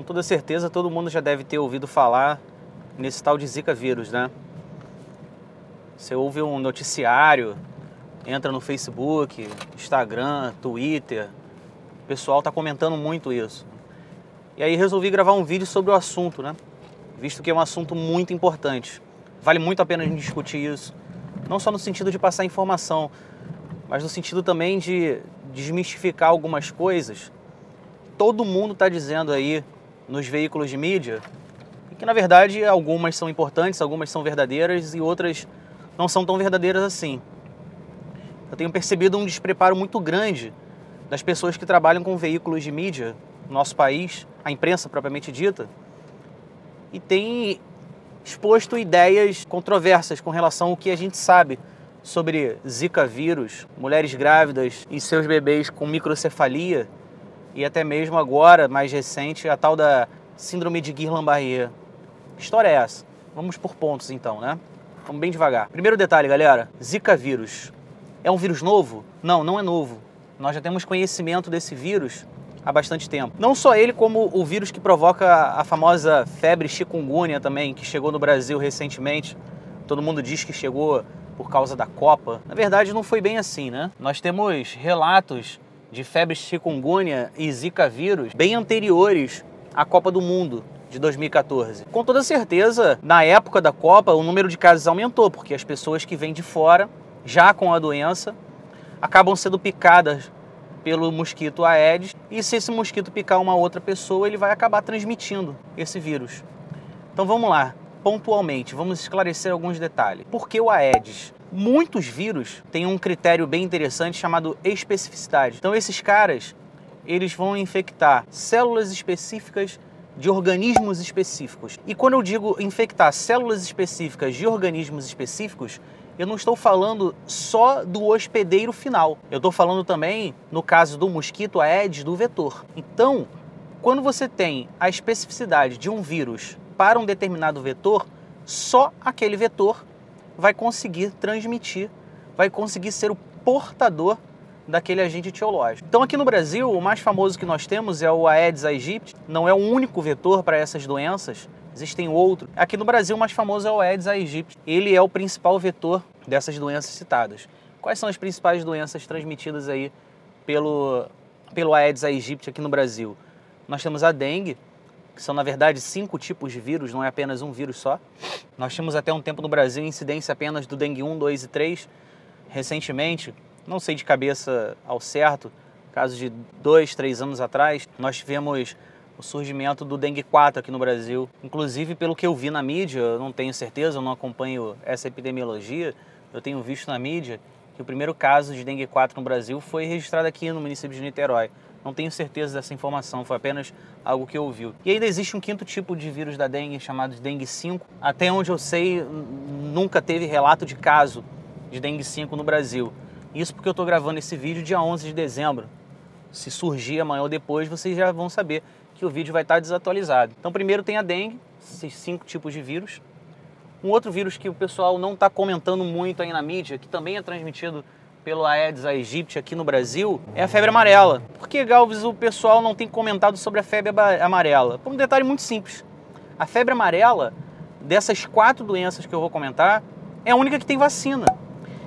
toda certeza todo mundo já deve ter ouvido falar nesse tal de Zika vírus, né? Você ouve um noticiário, entra no Facebook, Instagram, Twitter, o pessoal tá comentando muito isso. E aí resolvi gravar um vídeo sobre o assunto, né? Visto que é um assunto muito importante. Vale muito a pena a gente discutir isso, não só no sentido de passar informação, mas no sentido também de desmistificar algumas coisas. Todo mundo está dizendo aí nos veículos de mídia, e que na verdade algumas são importantes, algumas são verdadeiras e outras não são tão verdadeiras assim. Eu tenho percebido um despreparo muito grande das pessoas que trabalham com veículos de mídia no nosso país, a imprensa propriamente dita, e tem exposto ideias controversas com relação ao que a gente sabe sobre Zika vírus, mulheres grávidas e seus bebês com microcefalia e até mesmo agora, mais recente, a tal da síndrome de Guillain-Barré. Que história é essa? Vamos por pontos então, né? Vamos bem devagar. Primeiro detalhe, galera, Zika vírus. É um vírus novo? Não, não é novo. Nós já temos conhecimento desse vírus há bastante tempo. Não só ele, como o vírus que provoca a famosa febre chikungunya também, que chegou no Brasil recentemente. Todo mundo diz que chegou por causa da Copa. Na verdade, não foi bem assim, né? Nós temos relatos de febre chikungunya e Zika vírus bem anteriores à Copa do Mundo de 2014. Com toda certeza, na época da Copa, o número de casos aumentou, porque as pessoas que vêm de fora, já com a doença, acabam sendo picadas pelo mosquito Aedes, e se esse mosquito picar uma outra pessoa, ele vai acabar transmitindo esse vírus. Então vamos lá, pontualmente, vamos esclarecer alguns detalhes. Por que o Aedes? Muitos vírus têm um critério bem interessante chamado especificidade. Então esses caras, eles vão infectar células específicas de organismos específicos. E quando eu digo infectar células específicas de organismos específicos, eu não estou falando só do hospedeiro final. Eu estou falando também, no caso do mosquito Aedes, do vetor. Então, quando você tem a especificidade de um vírus para um determinado vetor, só aquele vetor vai conseguir transmitir, vai conseguir ser o portador daquele agente etiológico. Então aqui no Brasil, o mais famoso que nós temos é o Aedes aegypti. Não é o único vetor para essas doenças, existem outros. Aqui no Brasil, o mais famoso é o Aedes aegypti. Ele é o principal vetor dessas doenças citadas. Quais são as principais doenças transmitidas aí pelo Aedes aegypti aqui no Brasil? Nós temos a dengue, que são na verdade 5 tipos de vírus, não é apenas um vírus só. Nós tínhamos até um tempo no Brasil incidência apenas do dengue 1, 2 e 3. Recentemente, não sei de cabeça ao certo, caso de 2, 3 anos atrás, nós tivemos o surgimento do dengue 4 aqui no Brasil. Inclusive, pelo que eu vi na mídia, eu não tenho certeza, eu não acompanho essa epidemiologia, eu tenho visto na mídia que o primeiro caso de dengue 4 no Brasil foi registrado aqui no município de Niterói. Não tenho certeza dessa informação, foi apenas algo que eu ouvi. E ainda existe um 5º tipo de vírus da dengue, chamado de dengue 5. Até onde eu sei, nunca teve relato de caso de dengue 5 no Brasil. Isso porque eu estou gravando esse vídeo dia 11 de dezembro. Se surgir amanhã ou depois, vocês já vão saber que o vídeo vai estar desatualizado. Então primeiro tem a dengue, esses 5 tipos de vírus. Um outro vírus que o pessoal não está comentando muito aí na mídia, que também é transmitido pelo Aedes aegypti aqui no Brasil, é a febre amarela. Por que, Galves, o pessoal não tem comentado sobre a febre amarela? Por um detalhe muito simples. A febre amarela, dessas 4 doenças que eu vou comentar, é a única que tem vacina.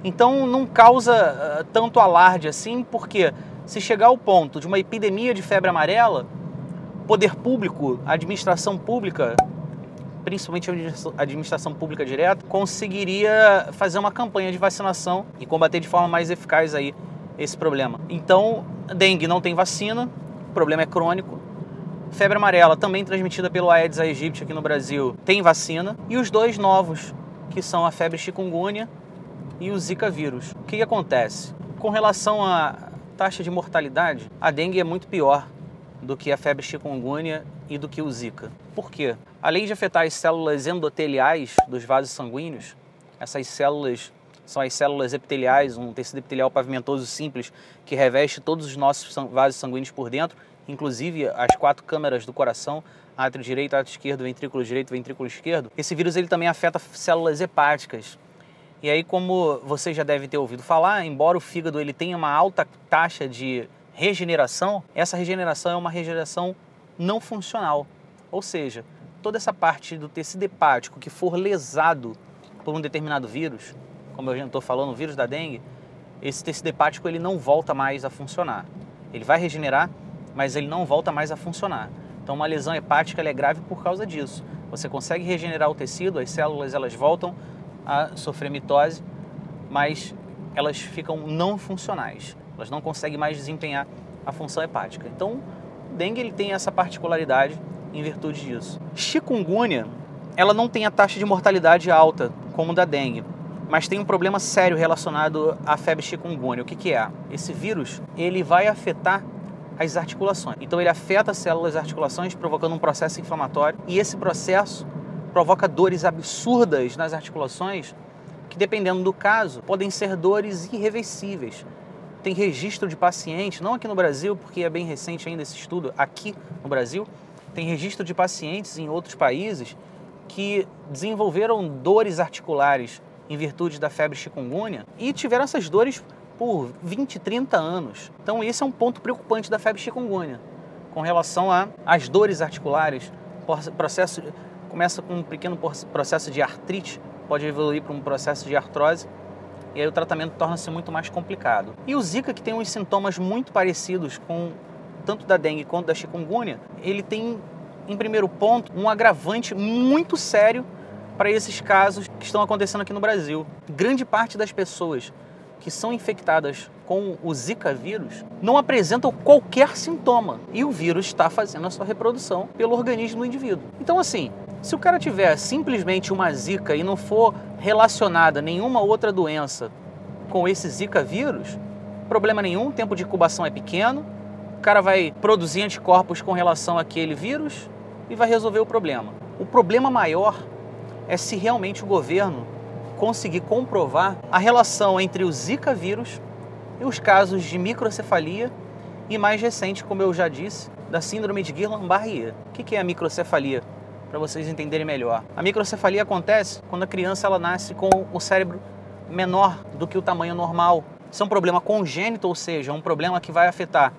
Então não causa tanto alarde assim, porque se chegar ao ponto de uma epidemia de febre amarela, o poder público, a administração pública, principalmente a administração pública direta, conseguiria fazer uma campanha de vacinação e combater de forma mais eficaz aí esse problema. Então, dengue não tem vacina, o problema é crônico. Febre amarela, também transmitida pelo Aedes aegypti aqui no Brasil, tem vacina. E os 2 novos, que são a febre chikungunya e o Zika vírus. O que acontece? Com relação à taxa de mortalidade, a dengue é muito pior do que a febre chikungunya e do que o Zika. Por quê? Além de afetar as células endoteliais dos vasos sanguíneos, essas células são as células epiteliais, um tecido epitelial pavimentoso simples que reveste todos os nossos vasos sanguíneos por dentro, inclusive as 4 câmaras do coração, átrio direito, átrio esquerdo, ventrículo esquerdo. Esse vírus ele também afeta células hepáticas. E aí, como você já deve ter ouvido falar, embora o fígado ele tenha uma alta taxa de regeneração, essa regeneração é uma regeneração não funcional. Ou seja, toda essa parte do tecido hepático que for lesado por um determinado vírus, como eu já estou falando, o vírus da dengue, esse tecido hepático ele não volta mais a funcionar. Ele vai regenerar, mas ele não volta mais a funcionar. Então uma lesão hepática ela é grave por causa disso. Você consegue regenerar o tecido, as células elas voltam a sofrer mitose, mas elas ficam não funcionais. Elas não conseguem mais desempenhar a função hepática. Então o dengue ele tem essa particularidade em virtude disso. Chikungunya, ela não tem a taxa de mortalidade alta como da dengue, mas tem um problema sério relacionado à febre chikungunya. O que é? Esse vírus ele vai afetar as articulações. Então ele afeta as células das articulações, provocando um processo inflamatório, e esse processo provoca dores absurdas nas articulações, que dependendo do caso, podem ser dores irreversíveis. Tem registro de pacientes, não aqui no Brasil, porque é bem recente ainda esse estudo, aqui no Brasil, tem registro de pacientes em outros países que desenvolveram dores articulares em virtude da febre chikungunya e tiveram essas dores por 20, 30 anos. Então esse é um ponto preocupante da febre chikungunya, com relação às dores articulares. Começa com um pequeno processo de artrite, pode evoluir para um processo de artrose, e aí o tratamento torna-se muito mais complicado. E o Zika, que tem uns sintomas muito parecidos com tanto da dengue quanto da chikungunya, ele tem, em primeiro ponto, um agravante muito sério para esses casos que estão acontecendo aqui no Brasil. Grande parte das pessoas que são infectadas com o Zika vírus não apresentam qualquer sintoma e o vírus está fazendo a sua reprodução pelo organismo do indivíduo. Então assim, se o cara tiver simplesmente uma Zika e não for relacionada a nenhuma outra doença com esse Zika vírus, problema nenhum, o tempo de incubação é pequeno, o cara vai produzir anticorpos com relação àquele vírus e vai resolver o problema. O problema maior é se realmente o governo conseguir comprovar a relação entre o Zika vírus e os casos de microcefalia e, mais recente, como eu já disse, da síndrome de Guillain-Barré. O que é a microcefalia? Para vocês entenderem melhor. A microcefalia acontece quando a criança ela nasce com o cérebro menor do que o tamanho normal. Isso é um problema congênito, ou seja, um problema que vai afetar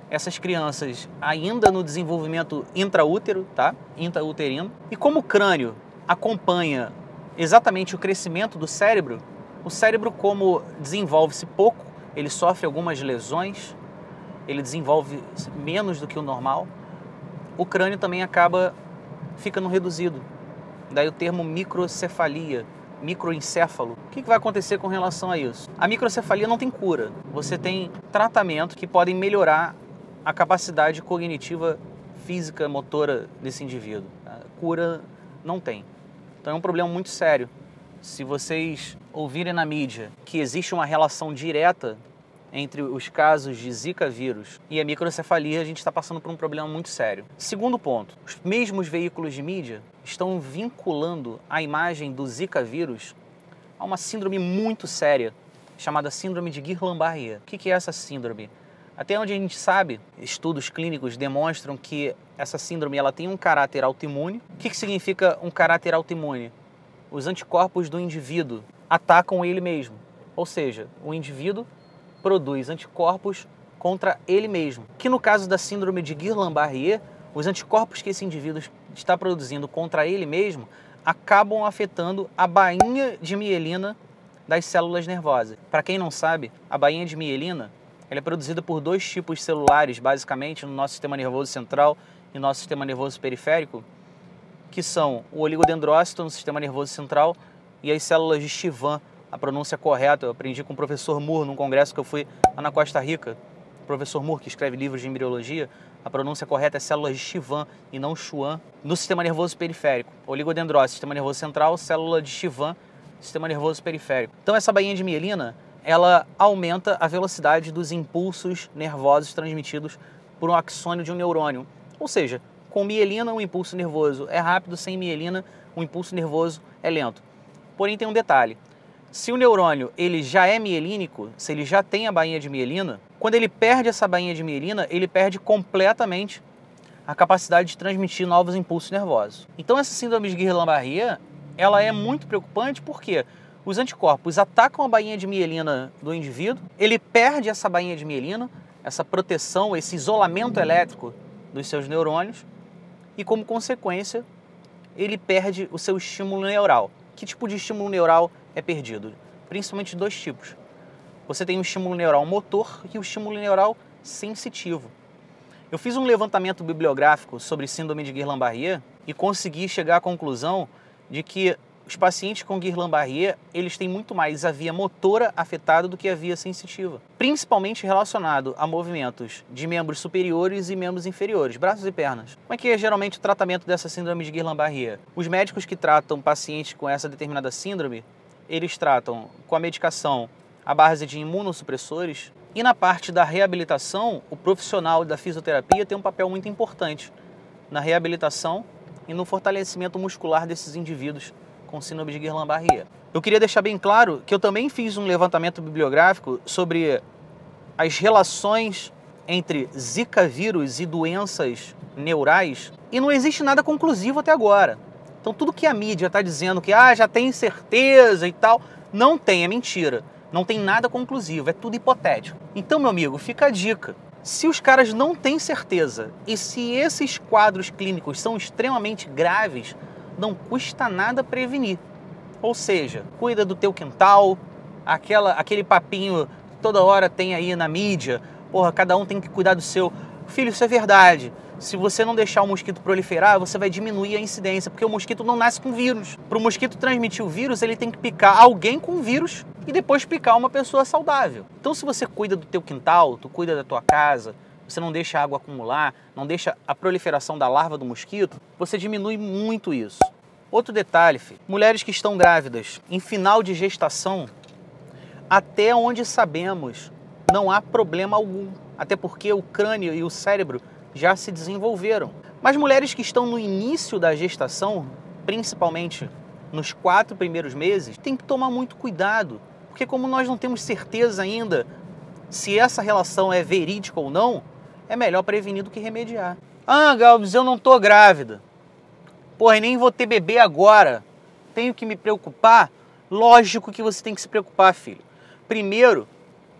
essas crianças ainda no desenvolvimento intraútero, tá? Intrauterino. E como o crânio acompanha exatamente o crescimento do cérebro, o cérebro, como desenvolve-se pouco, ele sofre algumas lesões, ele desenvolve menos do que o normal, o crânio também acaba ficando reduzido. Daí o termo microcefalia, microencéfalo. O que vai acontecer com relação a isso? A microcefalia não tem cura. Você tem tratamento que podem melhorar a capacidade cognitiva, física, motora desse indivíduo. A cura não tem. Então é um problema muito sério. Se vocês ouvirem na mídia que existe uma relação direta entre os casos de Zika vírus e a microcefalia, a gente está passando por um problema muito sério. Segundo ponto, os mesmos veículos de mídia estão vinculando a imagem do Zika vírus a uma síndrome muito séria, chamada síndrome de Guillain-Barré. O que é essa síndrome? Até onde a gente sabe, estudos clínicos demonstram que essa síndrome ela tem um caráter autoimune. O que significa um caráter autoimune? Os anticorpos do indivíduo atacam ele mesmo, ou seja, o indivíduo produz anticorpos contra ele mesmo. Que no caso da síndrome de Guillain-Barré, os anticorpos que esse indivíduo está produzindo contra ele mesmo acabam afetando a bainha de mielina das células nervosas. Para quem não sabe, a bainha de mielina ela é produzida por dois tipos celulares, basicamente, no nosso sistema nervoso central e no nosso sistema nervoso periférico, que são o oligodendrócito no sistema nervoso central e as células de Schwann. A pronúncia correta, eu aprendi com o professor Moore num congresso que eu fui lá na Costa Rica. O professor Moore, que escreve livros de embriologia, a pronúncia correta é células de Schwann e não Schwann. No sistema nervoso periférico, oligodendrócito, sistema nervoso central, célula de Schwann, sistema nervoso periférico. Então essa bainha de mielina, ela aumenta a velocidade dos impulsos nervosos transmitidos por um axônio de um neurônio. Ou seja, com mielina o impulso nervoso é rápido, sem mielina o impulso nervoso é lento. Porém tem um detalhe. Se o neurônio ele já é mielínico, se ele já tem a bainha de mielina, quando ele perde essa bainha de mielina, ele perde completamente a capacidade de transmitir novos impulsos nervosos. Então essa síndrome de Guillain-Barré, ela é muito preocupante porque os anticorpos atacam a bainha de mielina do indivíduo, ele perde essa bainha de mielina, essa proteção, esse isolamento elétrico dos seus neurônios, e, como consequência, ele perde o seu estímulo neural. Que tipo de estímulo neural é perdido? Principalmente dois tipos. Você tem o estímulo neural motor e o estímulo neural sensitivo. Eu fiz um levantamento bibliográfico sobre síndrome de Guillain-Barré e consegui chegar à conclusão de que os pacientes com Guillain-Barré, eles têm muito mais a via motora afetada do que a via sensitiva, principalmente relacionado a movimentos de membros superiores e membros inferiores, braços e pernas. Como é que é geralmente o tratamento dessa síndrome de Guillain-Barré? Os médicos que tratam pacientes com essa determinada síndrome, eles tratam com a medicação à base de imunossupressores, e na parte da reabilitação, o profissional da fisioterapia tem um papel muito importante na reabilitação e no fortalecimento muscular desses indivíduos com síndrome de Guillain-Barré. Eu queria deixar bem claro que eu também fiz um levantamento bibliográfico sobre as relações entre Zika vírus e doenças neurais e não existe nada conclusivo até agora. Então tudo que a mídia está dizendo que já tem certeza e tal, não tem, é mentira. Não tem nada conclusivo, é tudo hipotético. Então, meu amigo, fica a dica. Se os caras não têm certeza e se esses quadros clínicos são extremamente graves, não custa nada prevenir. Ou seja, cuida do teu quintal, aquele papinho toda hora tem aí na mídia, porra, cada um tem que cuidar do seu. Filho, isso é verdade. Se você não deixar o mosquito proliferar, você vai diminuir a incidência, porque o mosquito não nasce com vírus. Para o mosquito transmitir o vírus, ele tem que picar alguém com vírus e depois picar uma pessoa saudável. Então, se você cuida do teu quintal, tu cuida da tua casa, você não deixa a água acumular, não deixa a proliferação da larva do mosquito, você diminui muito isso. Outro detalhe, filho, mulheres que estão grávidas em final de gestação, até onde sabemos, não há problema algum, até porque o crânio e o cérebro já se desenvolveram. Mas mulheres que estão no início da gestação, principalmente nos 4 primeiros meses, tem que tomar muito cuidado, porque como nós não temos certeza ainda se essa relação é verídica ou não, é melhor prevenir do que remediar. Galves, eu não tô grávida. Porra, e nem vou ter bebê agora. Tenho que me preocupar? Lógico que você tem que se preocupar, filho. Primeiro,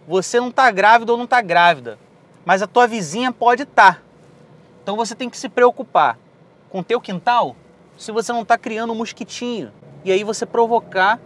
você não tá grávida ou não tá grávida, mas a tua vizinha pode estar. Então você tem que se preocupar com o teu quintal se você não está criando um mosquitinho. E aí você provocar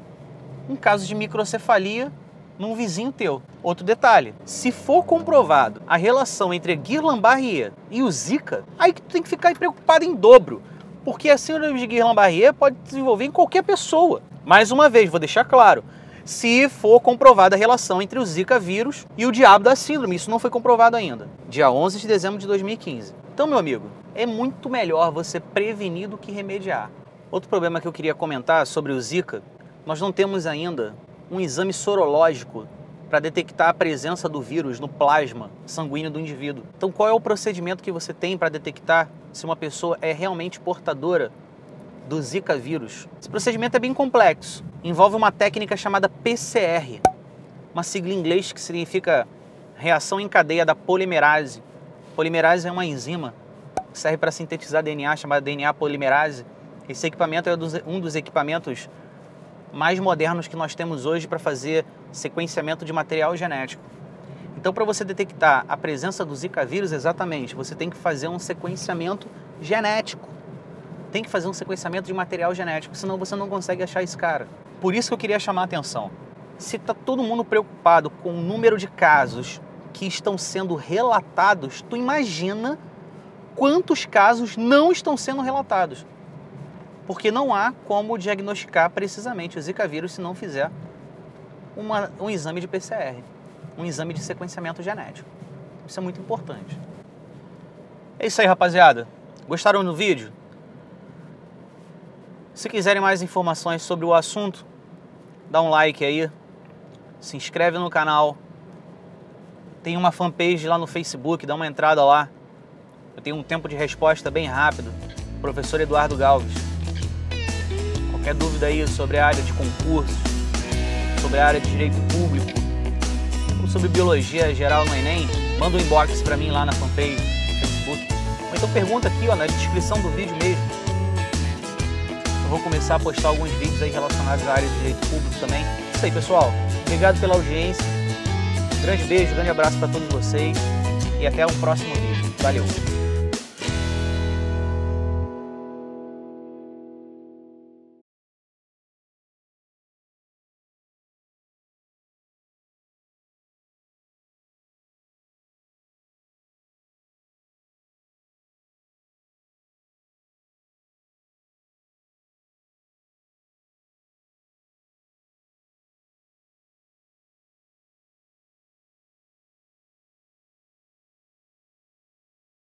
um caso de microcefalia num vizinho teu. Outro detalhe, se for comprovado a relação entre Guillain-Barré e o Zika, aí que tu tem que ficar preocupado em dobro, porque a síndrome de Guillain-Barré pode desenvolver em qualquer pessoa. Mais uma vez, vou deixar claro, se for comprovada a relação entre o Zika vírus e o diabo da síndrome, isso não foi comprovado ainda. Dia 11 de dezembro de 2015. Então, meu amigo, é muito melhor você prevenir do que remediar. Outro problema que eu queria comentar sobre o Zika, nós não temos ainda um exame sorológico para detectar a presença do vírus no plasma sanguíneo do indivíduo. Então, qual é o procedimento que você tem para detectar se uma pessoa é realmente portadora do Zika vírus? Esse procedimento é bem complexo. Envolve uma técnica chamada PCR, uma sigla em inglês que significa reação em cadeia da polimerase. Polimerase é uma enzima que serve para sintetizar DNA, chamada DNA polimerase. Esse equipamento é um dos equipamentos mais modernos que nós temos hoje para fazer sequenciamento de material genético. Então, para você detectar a presença do Zika vírus, exatamente, você tem que fazer um sequenciamento genético. Tem que fazer um sequenciamento de material genético, senão você não consegue achar esse cara. Por isso que eu queria chamar a atenção. Se está todo mundo preocupado com o número de casos que estão sendo relatados, tu imagina quantos casos não estão sendo relatados. Porque não há como diagnosticar precisamente o Zika vírus se não fizer um exame de PCR, um exame de sequenciamento genético. Isso é muito importante. É isso aí, rapaziada. Gostaram do vídeo? Se quiserem mais informações sobre o assunto, dá um like aí, se inscreve no canal. Tem uma fanpage lá no Facebook, dá uma entrada lá. Eu tenho um tempo de resposta bem rápido. Professor Eduardo Galves. Qualquer dúvida aí sobre a área de concurso, sobre a área de direito público, ou sobre biologia geral no Enem, manda um inbox pra mim lá na fanpage no Facebook. Ou então pergunta aqui, ó, na descrição do vídeo mesmo. Eu vou começar a postar alguns vídeos aí relacionados à área de direito público também. É isso aí, pessoal. Obrigado pela audiência. Grande beijo, grande abraço para todos vocês e até o próximo vídeo. Valeu!